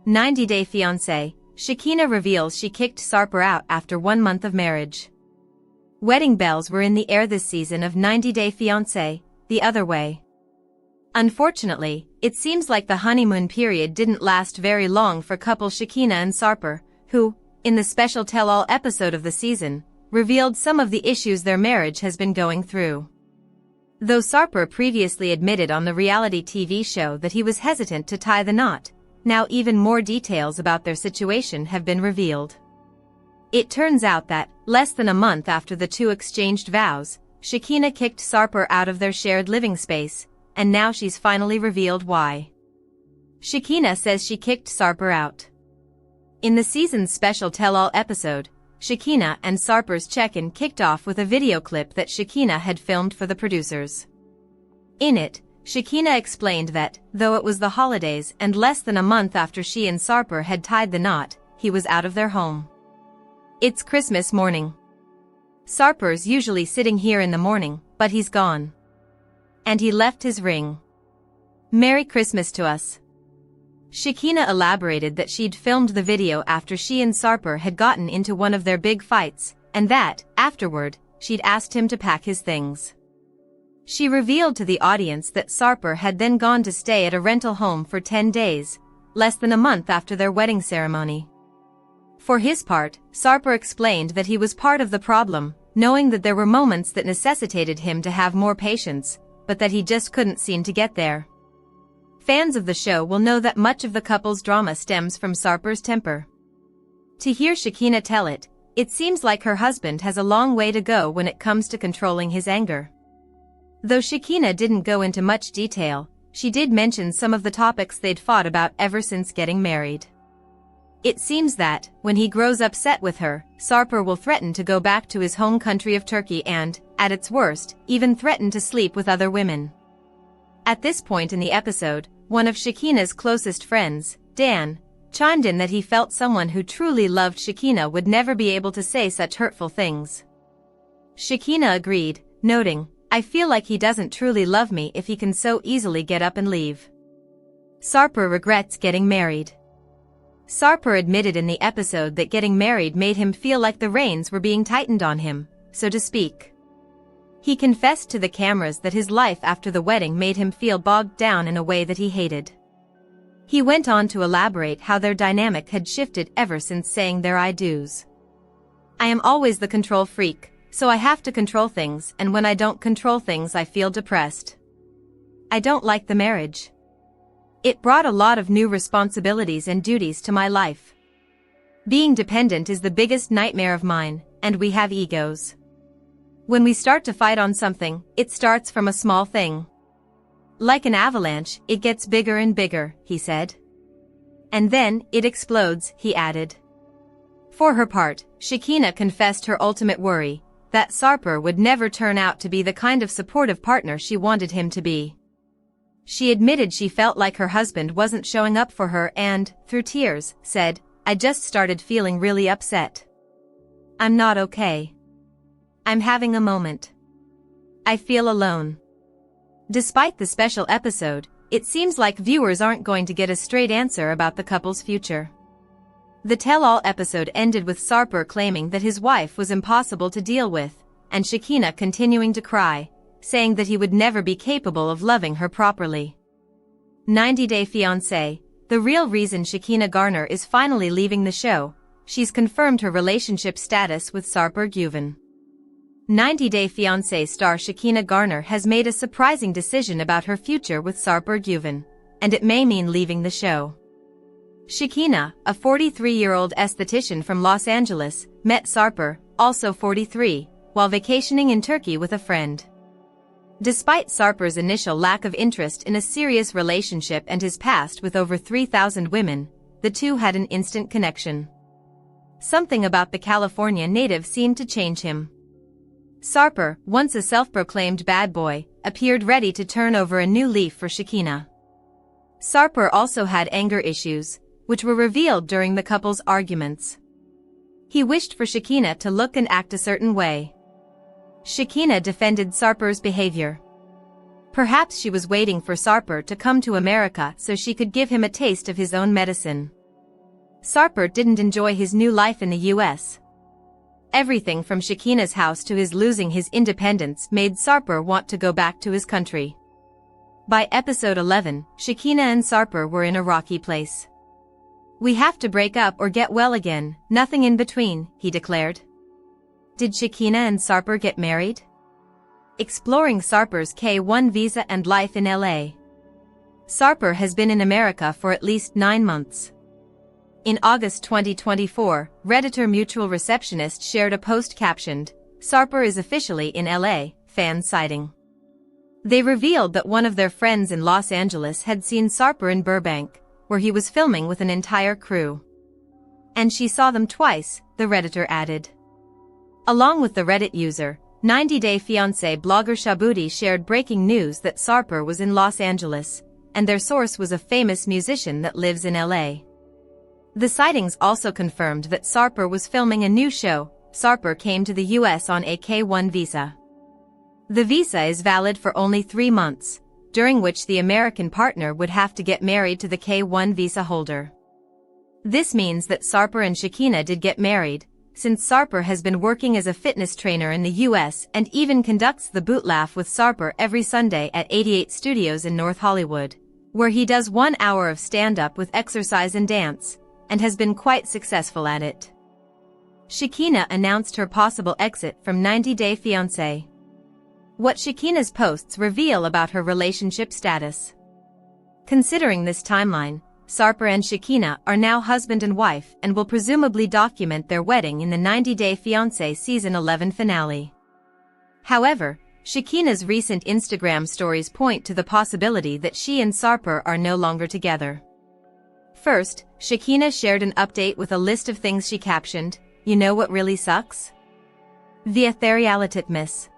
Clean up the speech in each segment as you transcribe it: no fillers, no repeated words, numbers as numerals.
90-day fiancé, Shekina reveals she kicked Sarper out after 1 month of marriage. Wedding bells were in the air this season of 90-day fiancé, the other way. Unfortunately, it seems like the honeymoon period didn't last very long for couple Shekina and Sarper, who, in the special tell-all episode of the season, revealed some of the issues their marriage has been going through. Though Sarper previously admitted on the reality TV show that he was hesitant to tie the knot, now even more details about their situation have been revealed. It turns out that, less than a month after the two exchanged vows, Shekina kicked Sarper out of their shared living space, and now she's finally revealed why. Shekina says she kicked Sarper out. In the season's special tell-all episode, Shekina and Sarper's check-in kicked off with a video clip that Shekina had filmed for the producers. In it, Shekina explained that, though it was the holidays and less than a month after she and Sarper had tied the knot, he was out of their home. It's Christmas morning. Sarper's usually sitting here in the morning, but he's gone. And he left his ring. Merry Christmas to us. Shekina elaborated that she'd filmed the video after she and Sarper had gotten into one of their big fights, and that, afterward, she'd asked him to pack his things. She revealed to the audience that Sarper had then gone to stay at a rental home for 10 days, less than a month after their wedding ceremony. For his part, Sarper explained that he was part of the problem, knowing that there were moments that necessitated him to have more patience, but that he just couldn't seem to get there. Fans of the show will know that much of the couple's drama stems from Sarper's temper. To hear Shekina tell it, it seems like her husband has a long way to go when it comes to controlling his anger. Though Shekina didn't go into much detail, she did mention some of the topics they'd fought about ever since getting married. It seems that, when he grows upset with her, Sarper will threaten to go back to his home country of Turkey and, at its worst, even threaten to sleep with other women. At this point in the episode, one of Shekina's closest friends, Dan, chimed in that he felt someone who truly loved Shekina would never be able to say such hurtful things. Shekina agreed, noting, "I feel like he doesn't truly love me if he can so easily get up and leave." Sarper regrets getting married. Sarper admitted in the episode that getting married made him feel like the reins were being tightened on him, so to speak. He confessed to the cameras that his life after the wedding made him feel bogged down in a way that he hated. He went on to elaborate how their dynamic had shifted ever since saying their I do's. "I am always the control freak, so I have to control things, and when I don't control things I feel depressed. I don't like the marriage. It brought a lot of new responsibilities and duties to my life. Being dependent is the biggest nightmare of mine, and we have egos. When we start to fight on something, it starts from a small thing. Like an avalanche, it gets bigger and bigger," he said. "And then, it explodes," he added. For her part, Shekina confessed her ultimate worry, that Sarper would never turn out to be the kind of supportive partner she wanted him to be. She admitted she felt like her husband wasn't showing up for her and, through tears, said, "I just started feeling really upset. I'm not okay. I'm having a moment. I feel alone." Despite the special episode, it seems like viewers aren't going to get a straight answer about the couple's future. The tell-all episode ended with Sarper claiming that his wife was impossible to deal with, and Shekina continuing to cry, saying that he would never be capable of loving her properly. 90-day fiancé, the real reason Shekina Garner is finally leaving the show, she's confirmed her relationship status with Sarper Güven. 90-day fiancé star Shekina Garner has made a surprising decision about her future with Sarper Güven, and it may mean leaving the show. Shekina, a 43-year-old esthetician from Los Angeles, met Sarper, also 43, while vacationing in Turkey with a friend. Despite Sarper's initial lack of interest in a serious relationship and his past with over 3,000 women, the two had an instant connection. Something about the California native seemed to change him. Sarper, once a self-proclaimed bad boy, appeared ready to turn over a new leaf for Shekina. Sarper also had anger issues, which were revealed during the couple's arguments. He wished for Shekina to look and act a certain way. Shekina defended Sarper's behavior. Perhaps she was waiting for Sarper to come to America so she could give him a taste of his own medicine. Sarper didn't enjoy his new life in the US. Everything from Shekina's house to his losing his independence made Sarper want to go back to his country. By episode 11, Shekina and Sarper were in a rocky place. "We have to break up or get well again, nothing in between," he declared. Did Shekina and Sarper get married? Exploring Sarper's K-1 visa and life in LA. Sarper has been in America for at least 9 months. In August 2024, Redditor Mutual Receptionist shared a post captioned, "Sarper is officially in LA, fans citing." They revealed that one of their friends in Los Angeles had seen Sarper in Burbank, where he was filming with an entire crew. And she saw them twice, the Redditor added. Along with the Reddit user, 90 Day Fiancé blogger Shabuti shared breaking news that Sarper was in Los Angeles, and their source was a famous musician that lives in LA. The sightings also confirmed that Sarper was filming a new show. Sarper came to the US on a K-1 visa. The visa is valid for only 3 months, during which the American partner would have to get married to the K-1 visa holder. This means that Sarper and Shekina did get married, since Sarper has been working as a fitness trainer in the US and even conducts the Boot Laugh with Sarper every Sunday at 88 Studios in North Hollywood, where he does 1 hour of stand-up with exercise and dance, and has been quite successful at it. Shekina announced her possible exit from 90 Day Fiancé. What Shekina's posts reveal about her relationship status. Considering this timeline, Sarper and Shekina are now husband and wife and will presumably document their wedding in the 90 Day Fiancé Season 11 finale. However, Shekina's recent Instagram stories point to the possibility that she and Sarper are no longer together. First, Shekina shared an update with a list of things she captioned, "You know what really sucks? The etherealititmus."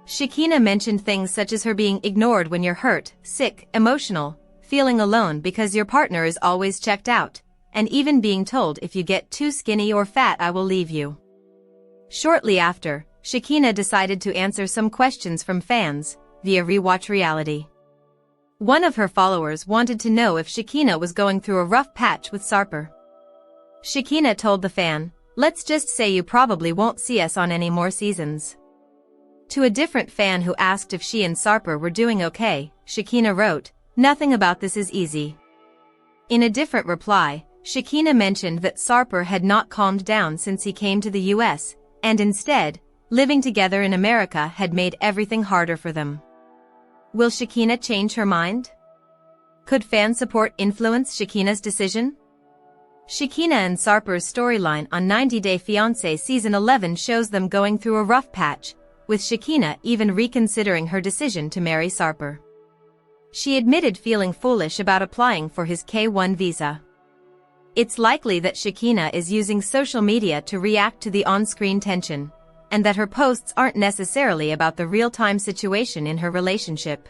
Shekina mentioned things such as her being ignored when you're hurt, sick, emotional, feeling alone because your partner is always checked out, and even being told if you get too skinny or fat I will leave you. Shortly after, Shekina decided to answer some questions from fans via Rewatch Reality. One of her followers wanted to know if Shekina was going through a rough patch with Sarper. Shekina told the fan, "Let's just say you probably won't see us on any more seasons." To a different fan who asked if she and Sarper were doing okay, Shekina wrote, "Nothing about this is easy." In a different reply, Shekina mentioned that Sarper had not calmed down since he came to the US, and instead, living together in America had made everything harder for them. Will Shekina change her mind? Could fan support influence Shekina's decision? Shekina and Sarper's storyline on 90 Day Fiancé Season 11 shows them going through a rough patch, with Shekina even reconsidering her decision to marry Sarper. She admitted feeling foolish about applying for his K-1 visa. It's likely that Shekina is using social media to react to the on-screen tension, and that her posts aren't necessarily about the real-time situation in her relationship.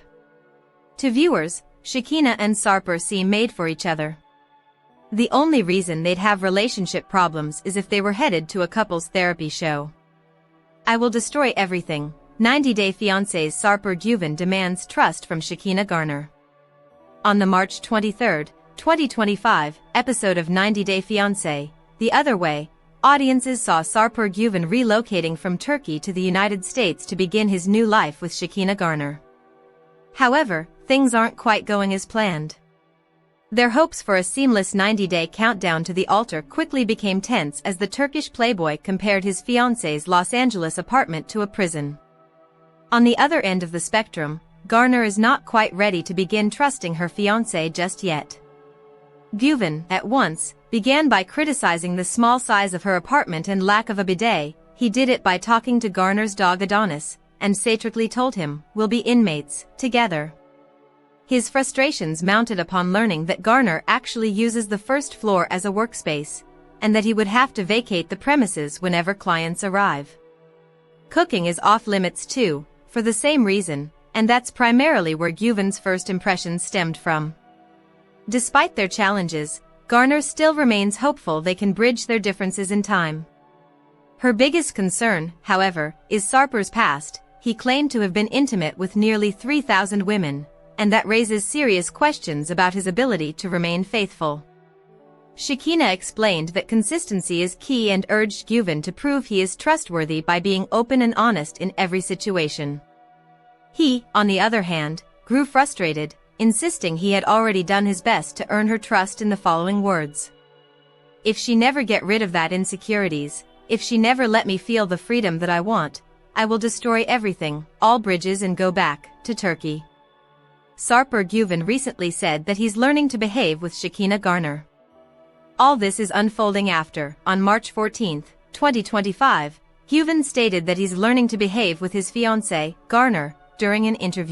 To viewers, Shekina and Sarper seem made for each other. The only reason they'd have relationship problems is if they were headed to a couples therapy show. "I will destroy everything." 90 Day Fiancé's Sarper Güven demands trust from Shekina Garner. On the March 23, 2025, episode of 90 Day Fiancé, The Other Way, audiences saw Sarper Güven relocating from Turkey to the United States to begin his new life with Shekina Garner. However, things aren't quite going as planned. Their hopes for a seamless 90-day countdown to the altar quickly became tense as the Turkish playboy compared his fiancée's Los Angeles apartment to a prison. On the other end of the spectrum, Garner is not quite ready to begin trusting her fiancé just yet. Güven, at once, began by criticizing the small size of her apartment and lack of a bidet. He did it by talking to Garner's dog Adonis, and satirically told him, "We'll be inmates, together." His frustrations mounted upon learning that Garner actually uses the first floor as a workspace, and that he would have to vacate the premises whenever clients arrive. Cooking is off-limits too, for the same reason, and that's primarily where Güven's first impressions stemmed from. Despite their challenges, Garner still remains hopeful they can bridge their differences in time. Her biggest concern, however, is Sarper's past. He claimed to have been intimate with nearly 3,000 women, and that raises serious questions about his ability to remain faithful. Shekina explained that consistency is key and urged Güven to prove he is trustworthy by being open and honest in every situation. He, on the other hand, grew frustrated, insisting he had already done his best to earn her trust in the following words. If she never get rid of that insecurities, if she never let me feel the freedom that I want, I will destroy everything, all bridges and go back to Turkey. Sarper Güven recently said that he's learning to behave with Shekina Garner. All this is unfolding after, on March 14, 2025, Güven stated that he's learning to behave with his fiancé, Garner, during an interview.